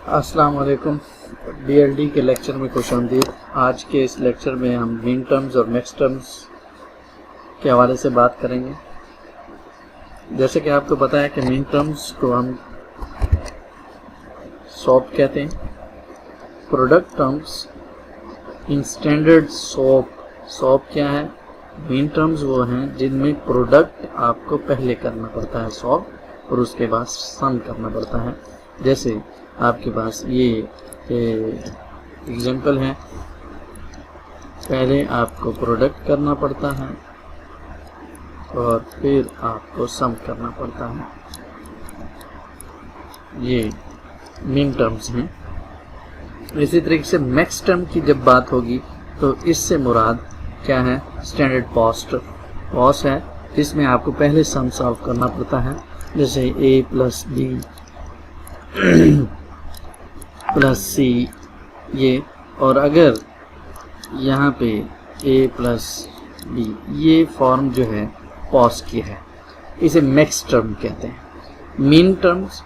अस्सलाम वालेकुम। बीएलडी के लेक्चर में खुशामदीद। आज के इस लेक्चर में हम मीन टर्म्स और मैक्स टर्म्स के हवाले से बात करेंगे। जैसे कि आपको पता है कि मीन टर्म्स को हम सॉप कहते हैं। Product terms in standard shop क्या है? मीन टर्म्स वो हैं जिनमें प्रोडक्ट आपको पहले करना पड़ता है सॉप, और उसके बाद सम करना पड़ता है। जैसे आपके पास ये एग्जांपल है, पहले आपको प्रोडक्ट करना पड़ता है और फिर आपको सम करना पड़ता है। ये मीन टर्म्स हैं। इसी तरीके से मैक्स टर्म की जब बात होगी तो इससे मुराद क्या है? स्टैंडर्ड पॉस है, जिसमें आपको पहले सम सॉल्व करना पड़ता है। जैसे a प्लस बी प्लस सी ये, और अगर यहाँ पे a प्लस बी ये फॉर्म जो है पॉस की है, इसे मैक्स टर्म कहते हैं। मीन टर्म्स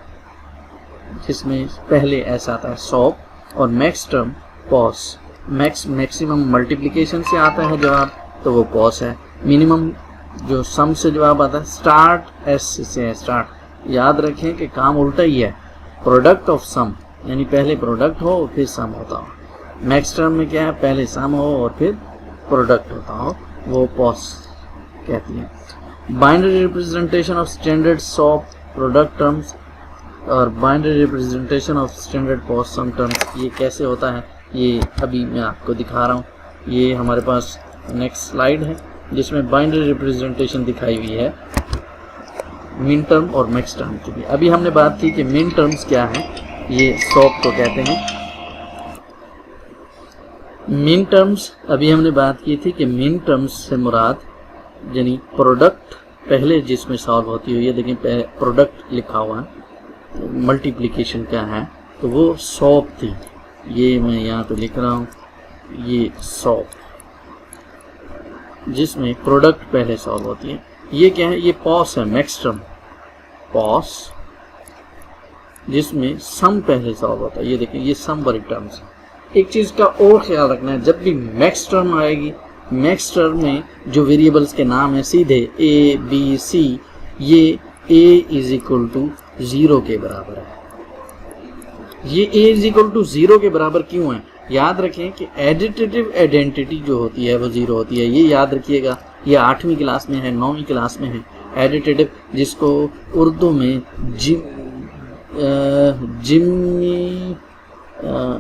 जिसमें पहले ऐसा आता है सॉप, और max term POS. Maximum multiplication से आता है जवाब, तो वो पॉस है। मिनिमम जो सम से जवाब आता है, स्टार्ट एस से है स्टार्ट। याद रखें कि काम उल्टा ही है, प्रोडक्ट ऑफ सम, यानी पहले प्रोडक्ट हो फिर सम होता हो। मैक्स टर्म में क्या है? पहले सम हो और फिर प्रोडक्ट होता हो, वो पॉस कहती है। Binary representation of standard SOP product terms और binary representation of standard POS sum terms, ये कैसे होता है ये अभी मैं आपको दिखा रहा हूँ। ये हमारे पास नेक्स्ट स्लाइड है जिसमें बाइनरी रिप्रेजेंटेशन दिखाई हुई है मीन टर्म और मैक्स टर्म की भी। अभी हमने बात की कि मीन टर्म्स क्या है, ये सॉप को कहते हैं। मीन टर्म्स अभी हमने बात की थी कि मीन टर्म्स से मुराद यानी प्रोडक्ट पहले जिसमें सॉल्व होती है। ये देखें प्रोडक्ट लिखा हुआ है, मल्टीप्लिकेशन क्या है, तो वो सॉप थी। ये मैं यहाँ पे लिख रहा हूँ, ये सॉप जिसमें प्रोडक्ट पहले सॉल्व होती है। ये क्या है? ये पॉस है, मैक्स टर्म पॉस, जिसमें सम पहले सॉल्व होता है। ये देखिए, ये सम वाली टर्म्स। एक चीज़ का और ख्याल रखना है, जब भी मैक्स टर्म आएगी, मैक्स टर्म में जो वेरिएबल्स के नाम है सीधे ए बी सी, ये a इज इक्वल टू 0 के बराबर है। ये a इज इक्वल टू 0 के बराबर क्यों है? याद रखें कि एडिटिव आइडेंटिटी जो होती है वो 0 होती है। ये याद रखिएगा, ये 8वीं क्लास में है, 9वीं क्लास में है। एडिटिव, जिसको उर्दू में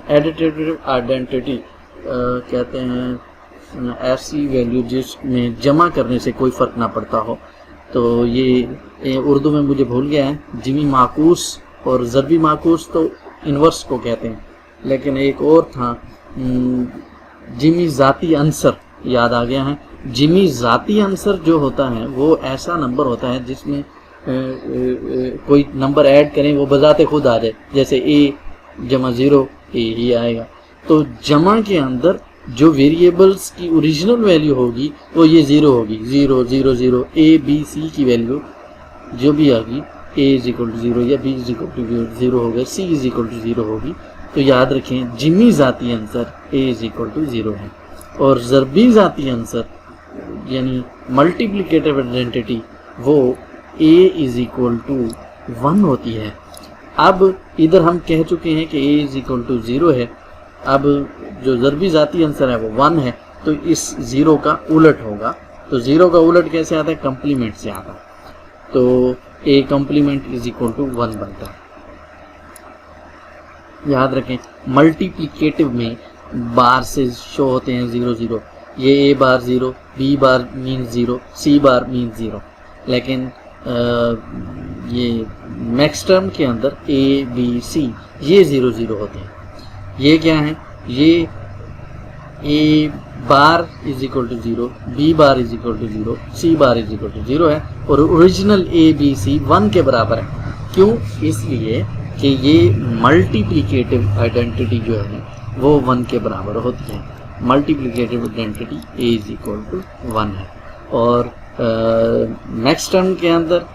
एडिटिव आइडेंटिटी कहते हैं, ऐसी वैल्यू जिसमें जमा करने से कोई फ़र्क ना पड़ता हो। तो ये उर्दू में मुझे भूल गया है, जिमी माकूस और ज़रबी माकूस तो इन्वर्स को कहते हैं, लेकिन एक और था जिमी ज़ाती अंसर, याद आ गया है। जिमी ज़ाती अंसर जो होता है वो ऐसा नंबर होता है जिसमें कोई नंबर ऐड करें वो बजाते खुद आ जाए। जैसे a जमा 0 a ही आएगा। तो जमा के अंदर जो वेरिएबल्स की ओरिजिनल वैल्यू होगी वो ये 0 होगी। 0 0 0 a b c की वैल्यू जो भी आएगी, a इज इक्वल टू 0 या b इज इक्वल टू 0 होगा, c इज इक्वल टू 0 होगी। तो याद रखें, जिमी ज़ाती answer a is equal to 0 है, और ज़रबी ज़ाती आंसर यानी मल्टीप्लिकेटिव आइडेंटिटी वो a इज इक्वल टू 1 होती है। अब इधर हम कह चुके हैं कि a इज इक्वल टू 0 है। अब जो ज़रबी ज़ाती आंसर है वो 1 है, तो इस 0 का उलट होगा। तो 0 का उलट कैसे आता है? कंप्लीमेंट से आता है। तो a complement is equal to 1 बनता है। याद रखें, मल्टीप्लिकेटिव में बार से शो होते हैं 0 0। ये a bar 0, b bar mean 0, c bar mean 0। लेकिन ये मैक्स टर्म के अंदर a b c ये 0 0 होते हैं। ये क्या है? ये a bar is equal to 0, b bar is equal to 0, c bar is equal to 0 है, और ओरिजिनल a b c 1 के बराबर है। क्यों? इसलिए कि ये मल्टीप्लिकेटिव आइडेंटिटी जो है वो 1 के बराबर होती है। Multiplicative identity a is equal to 1 है। और नेक्स्ट टर्म के अंदर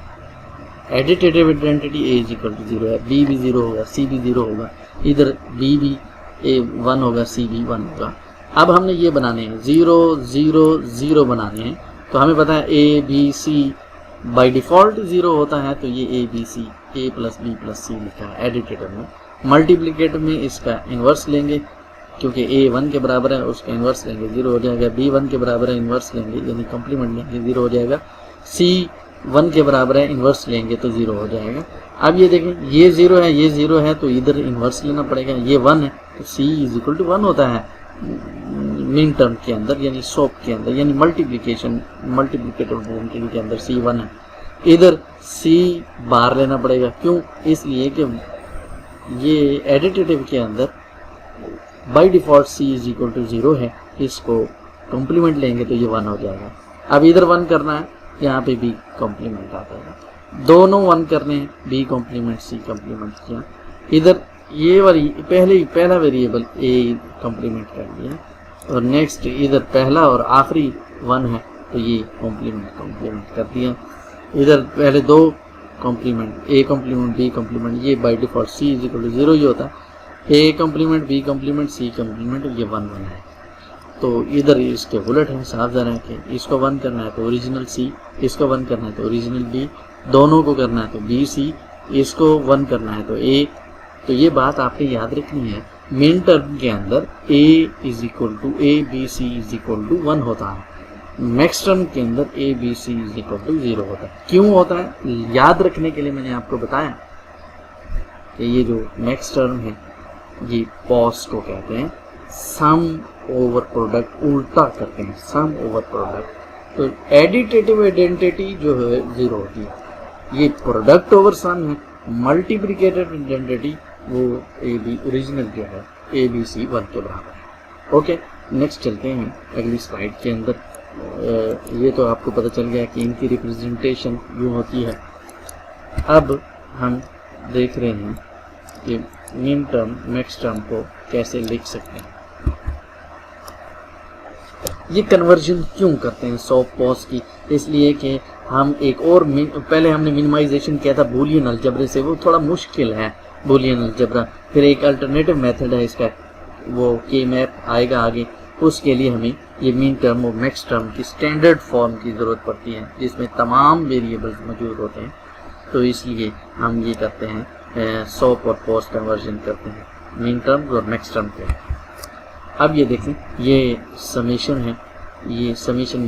additive identity a is equal to 0 है, b भी 0 होगा, c भी 0 होगा। इधर बी भी ए 1 होगा, सी भी 1 होगा। अब हमने ये बनाने हैं 0 0 0 बनाने हैं। तो हमें पता है A B C by default 0 होता है, तो ये A B C A plus B plus C लिखा है एडिटेटर में। मल्टीप्लिकेटर में इसका इन्वर्स लेंगे, क्योंकि ए 1 के बराबर है, उसका इन्वर्स लेंगे 0 हो जाएगा। बी 1 के बराबर है, इन्वर्स लेंगे यानी कम्प्लीमेंट लेंगे 0 हो जाएगा। सी 1 के बराबर है, इन्वर्स लेंगे तो 0 हो जाएगा। अब ये देखें ये 0 है, ये 0 है, तो इधर इन्वर्स लेना पड़ेगा। ये 1 है तो सी इज इक्वल टू 1 होता है मीन टर्म के अंदर, यानी सोप के अंदर, यानी मल्टीप्लिकेटर के अंदर सी 1 है। इधर सी बाहर लेना पड़ेगा, क्यों? इसलिए कि ये एडिटिव के अंदर by default C is equal to 0 है, इसको कॉम्प्लीमेंट लेंगे तो ये 1 हो जाएगा। अब इधर 1 करना है, यहाँ पे बी कॉम्प्लीमेंट आ जाएगा। दोनों 1 करने हैं, बी कॉम्प्लीमेंट सी कॉम्प्लीमेंट किया। इधर ये वाली पहला वेरिएबल ए कॉम्प्लीमेंट कर दिया, और नेक्स्ट इधर पहला और आखिरी 1 है तो ये कॉम्प्लीमेंट कर दिया। इधर पहले 2 complement, A complement B complement, ये by default C is equal to 0 ही होता है। A complement B complement C complement, ये 1 1 है। तो इधर इसके उलट है, साफ ज़रा है कि इसको 1 करना है तो ओरिजिनल सी, इसको 1 करना है तो ओरिजिनल बी, दोनों को करना है तो बी सी, इसको 1 करना है तो ए। तो ये बात आपने याद रखनी है, मेन टर्म के अंदर A is equal to A B C is equal to 1 होता है, मैक्स टर्म के अंदर A B C is equal to 0 होता है। क्यों होता है? याद रखने के लिए मैंने आपको बताया कि ये जो मैक्स टर्म है ये पॉस को कहते हैं, सम ओवर प्रोडक्ट उल्टा करते हैं, सम ओवर प्रोडक्ट। तो एडिटिव आइडेंटिटी जो है 0 होती है, ये प्रोडक्ट ओवर सम है। मल्टीप्लिकेटेड आइडेंटिटी वो ए बी ओरिजिनल जो है ए बी सी 1 के बराबर है। ओके, नेक्स्ट चलते हैं अगली स्लाइड के अंदर। ये तो आपको पता चल गया कि इनकी रिप्रेजेंटेशन यूँ होती है। अब हम देख रहे हैं कि मीन टर्म मैक्स टर्म को कैसे लिख सकते हैं। ये कन्वर्जन क्यों करते हैं सॉप पॉस की? इसलिए कि हम एक और पहले हमने मिनिमाइजेशन किया था बूलियन अलजबरे से, वो थोड़ा मुश्किल है बूलियन अलजबरा। फिर एक अल्टरनेटिव मेथड है इसका, वो के मैप आएगा आगे, उसके लिए हमें ये मीन टर्म और मैक्स टर्म की स्टैंडर्ड फॉर्म की ज़रूरत पड़ती है जिसमें तमाम वेरिएबल्स मौजूद होते हैं। तो इसलिए हम ये करते हैं सॉप और पॉस कन्वर्जन करते हैं मीन टर्म और मैक्स टर्म के। अब ये देखें, ये समेशन है, ये समेशन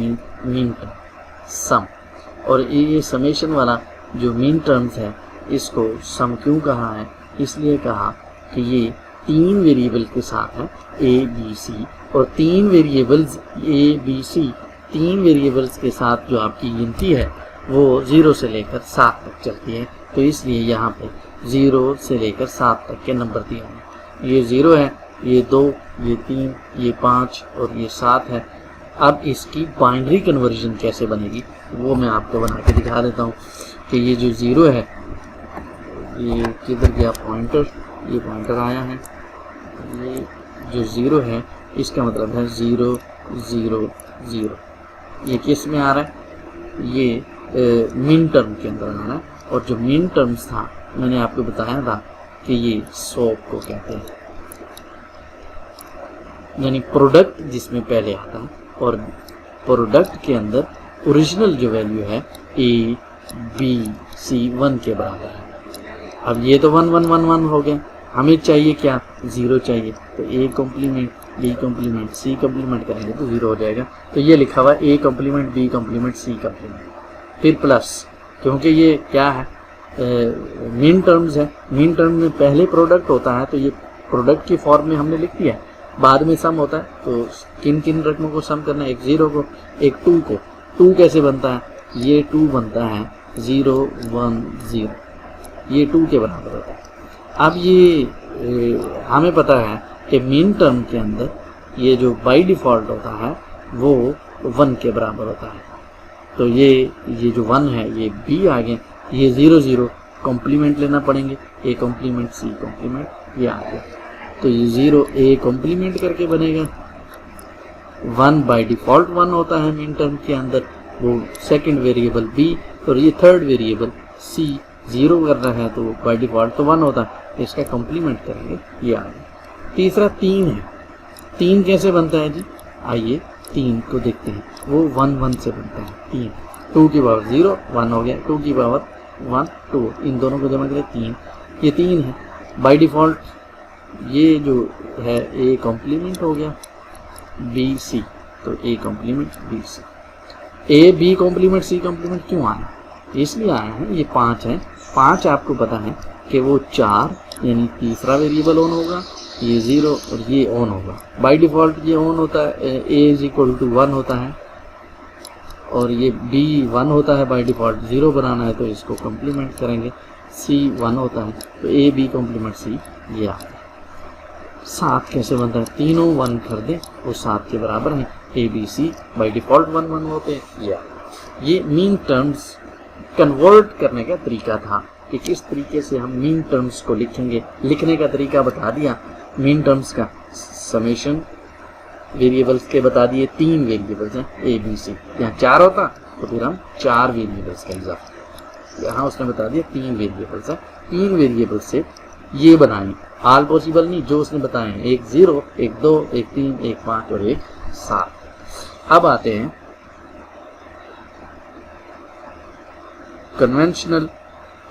मीन टर्म सम, और ये समेशन वाला जो मीन टर्म्स है इसको सम क्यों कहा है? इसलिए कहा कि ये 3 वेरिएबल के साथ है ए बी सी, और 3 variables A B C 3 variables के साथ जो आपकी गिनती है वो 0 से लेकर 7 तक चलती है। तो इसलिए यहाँ पे 0 से लेकर 7 तक के नंबर दिए हैं। ये 0 है, ये 2, ये 3, ये 5 और ये 7 है। अब इसकी बाइनरी कन्वर्जन कैसे बनेगी वो मैं आपको बना के दिखा देता हूँ कि ये जो 0 है, ये किधर गया पॉइंटर, ये पॉइंटर आया है, ये जो 0 है इसका मतलब है 0 0 0। ये किस में आ रहा है? ये मीन टर्म के अंदर आ रहा है। और जो मीन टर्म्स था मैंने आपको बताया था कि ये सॉप को कहते हैं, यानी प्रोडक्ट जिसमें पहले आता है, और प्रोडक्ट के अंदर ओरिजिनल जो वैल्यू है ए बी सी 1 के बराबर है। अब ये तो 1 1 1 1 हो गया, हमें चाहिए क्या? 0 चाहिए, तो A complement B complement C complement करेंगे तो 0 हो जाएगा। तो ये लिखा हुआ A complement B complement C complement, फिर प्लस, क्योंकि ये क्या है मीन टर्म्स है। मीन टर्म में पहले प्रोडक्ट होता है तो ये प्रोडक्ट की फॉर्म में हमने लिख दिया, बाद में सम होता है। तो किन किन रकमों को सम करना है? एक 0 को, एक 2 को। 2 कैसे बनता है? ये 2 बनता है 0 1 0, ये 2 के बराबर होता है। अब ये हमें पता है कि मीन टर्म के अंदर ये जो बाय डिफ़ॉल्ट होता है वो 1 के बराबर होता है। तो ये जो 1 है ये b आ गए, ये 0 0 कॉम्प्लीमेंट लेना पड़ेंगे, ए कॉम्प्लीमेंट सी कॉम्प्लीमेंट, ये आ गया। तो ये 0 ए कॉम्प्लीमेंट करके बनेगा। 1 बाय डिफ़ॉल्ट 1 होता है मीन टर्म के अंदर, वो सेकंड वेरिएबल b, और ये थर्ड वेरिएबल c 0 करना है तो बाय डिफ़ॉल्ट तो 1 होता है, इसका कॉम्प्लीमेंट करेंगे, ये आ गया। तीसरा 3 है। 3 कैसे बनता है जी, आइए 3 को देखते हैं। वो 1 1 से बनता है। 3 2 की पावर 0 1 हो गया, 2 की पावर 1 2, इन दोनों को जमा करें 3, ये 3 है। बाय डिफ़ॉल्ट ये जो है ए कॉम्प्लीमेंट हो गया, बी सी, तो A complement B C. A B complement C complement क्यों आया, इसलिए आया है, ये 5 है। 5 आपको पता है कि वो 4 यानी तीसरा वेरिएबल ऑन होगा, ये 0 और ये ऑन होगा। बाय डिफ़ॉल्ट ये ऑन होता है, ए इज इक्वल टू 1 होता है और ये बी 1 होता है। बाय डिफ़ॉल्ट 0 बनाना है तो इसको कॉम्प्लीमेंट करेंगे, सी 1 होता है तो ए बी कॉम्प्लीमेंट सी, ये आ गया। 7 कैसे बनता है, तीनों 1 कर दें वो 7 के बराबर हैं, A B C by default 1 1 होते हैं। ये मीन टर्म्स कन्वर्ट करने का तरीका था कि किस तरीके से हम मीन टर्म्स को लिखेंगे। लिखने का तरीका बता दिया, मीन टर्म्स का समेशन वेरिएबल्स के बता दिए। 3 वेरिएबल्स हैं ए बी सी, यहाँ 4 होता तो फिर हम 4 वेरिएबल्स का इजाफा, यहाँ उसने बता दिया 3 वेरिएबल्स हैं। 3 वेरिएबल्स से ये बनाएं, ऑल पॉसिबल नहीं, जो उसने बताए हैं, एक 0 एक 2 एक 3 एक 5 और एक 7। अब आते हैं कन्वेंशनल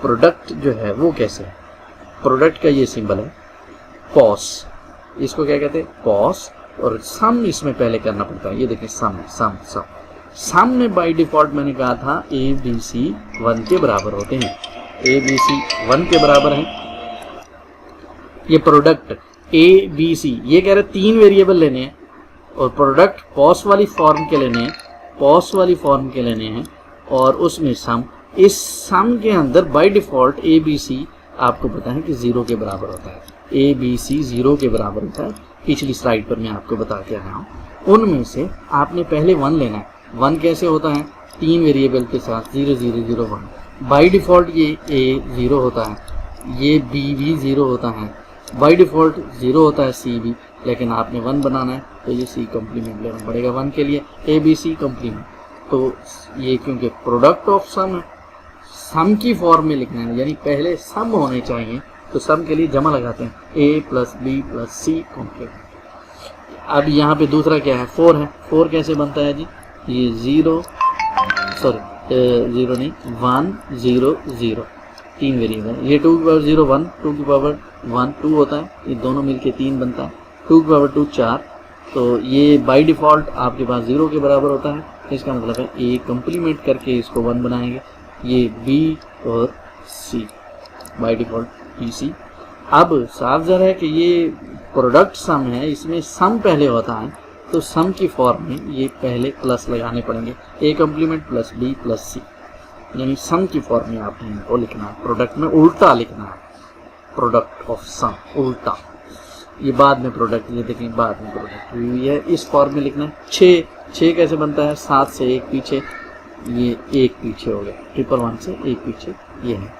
प्रोडक्ट जो है वो कैसे है। प्रोडक्ट का ये सिंबल है पॉस, इसको क्या कहते हैं, पॉस, और सम इसमें पहले करना पड़ता है। ये देखिए सम सम सम सम में बाय डिफ़ॉल्ट मैंने कहा था ए बी सी 1 के बराबर होते हैं, ए बी सी 1 के बराबर हैं। ये प्रोडक्ट ए बी सी, ये कह रहे 3 वेरिएबल लेने हैं और प्रोडक्ट पॉस वाली फॉर्म के लेने हैं, पॉस वाली फॉर्म के लेने हैं और उसमें सम। इस सम के अंदर by default A B C आपको पता है कि 0 के बराबर होता है, ए बी सी 0 के बराबर होता है। पिछली स्लाइड पर मैं आपको बता के आया हूँ। उनमें से आपने पहले 1 लेना है। 1 कैसे होता है, 3 वेरिएबल के साथ 0 0 0 1। बाय डिफ़ॉल्ट ये ए 0 होता है, ये बी भी 0 होता है, बाय डिफ़ॉल्ट 0 होता है सी भी, लेकिन आपने 1 बनाना है तो ये सी कॉम्प्लीमेंट लेना पड़ेगा 1 के लिए, ए बी सी कॉम्प्लीमेंट। तो ये क्योंकि प्रोडक्ट ऑफ सम है, सम की फॉर्म में लिखना है, यानी पहले सम होने चाहिए, तो सम के लिए जमा लगाते हैं, A plus B plus C complement. अब यहाँ पे दूसरा क्या है, 4 है। 4 कैसे बनता है जी, ये 0 नहीं 1 0 0, 3 वेरिएबल है। ये 2 की पावर 0 1, 2 की पावर 1 2 होता है, ये दोनों मिलके 3 बनता है, 2 की पावर 2 4। तो ये बाय डिफ़ॉल्ट आपके पास 0 के बराबर होता है, इसका मतलब है ए कॉम्प्लीमेंट करके इसको 1 बनाएंगे, ये बी और सी बाय डिफ़ॉल्ट बी सी। अब साफ ज़रा है कि ये प्रोडक्ट सम है, इसमें सम पहले होता है, तो सम की फॉर्म में ये पहले प्लस लगाने पड़ेंगे, A complement plus B plus C, यानी सम की फॉर्म में आपने इनको लिखना है, प्रोडक्ट में उल्टा लिखना है, प्रोडक्ट ऑफ सम उल्टा। ये बाद में प्रोडक्ट, ये देखें बाद में प्रोडक्ट हुई है, इस फॉर्म में लिखना है। 6 कैसे बनता है, 7 से 1 पीछे, ये 1 पीछे हो गया, 1 से 1 पीछे ये है।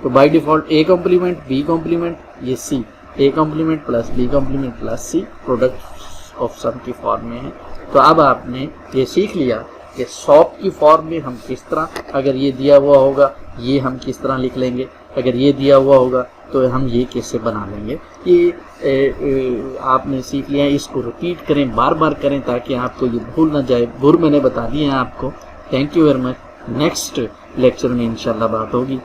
तो by default A complement B complement, ये C, A complement plus B complement plus C, product of sum की फॉर्म में है। तो अब आपने ये सीख लिया कि सॉप की फॉर्म में हम किस तरह, अगर ये दिया हुआ होगा ये हम किस तरह लिख लेंगे, अगर ये दिया हुआ होगा तो हम ये कैसे बना लेंगे। ये आपने सीख लिया है, इसको रिपीट करें, बार बार करें ताकि आपको ये भूल ना जाए। भूल मैंने बता दिए हैं आपको। Thank you very much. Next lecture में इंशाल्लाह बात होगी,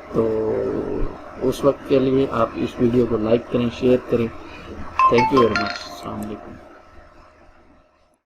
तो उस वक्त के लिए आप इस वीडियो को लाइक करें, शेयर करें। Thank you very much. अस्सलाम वालेकुम।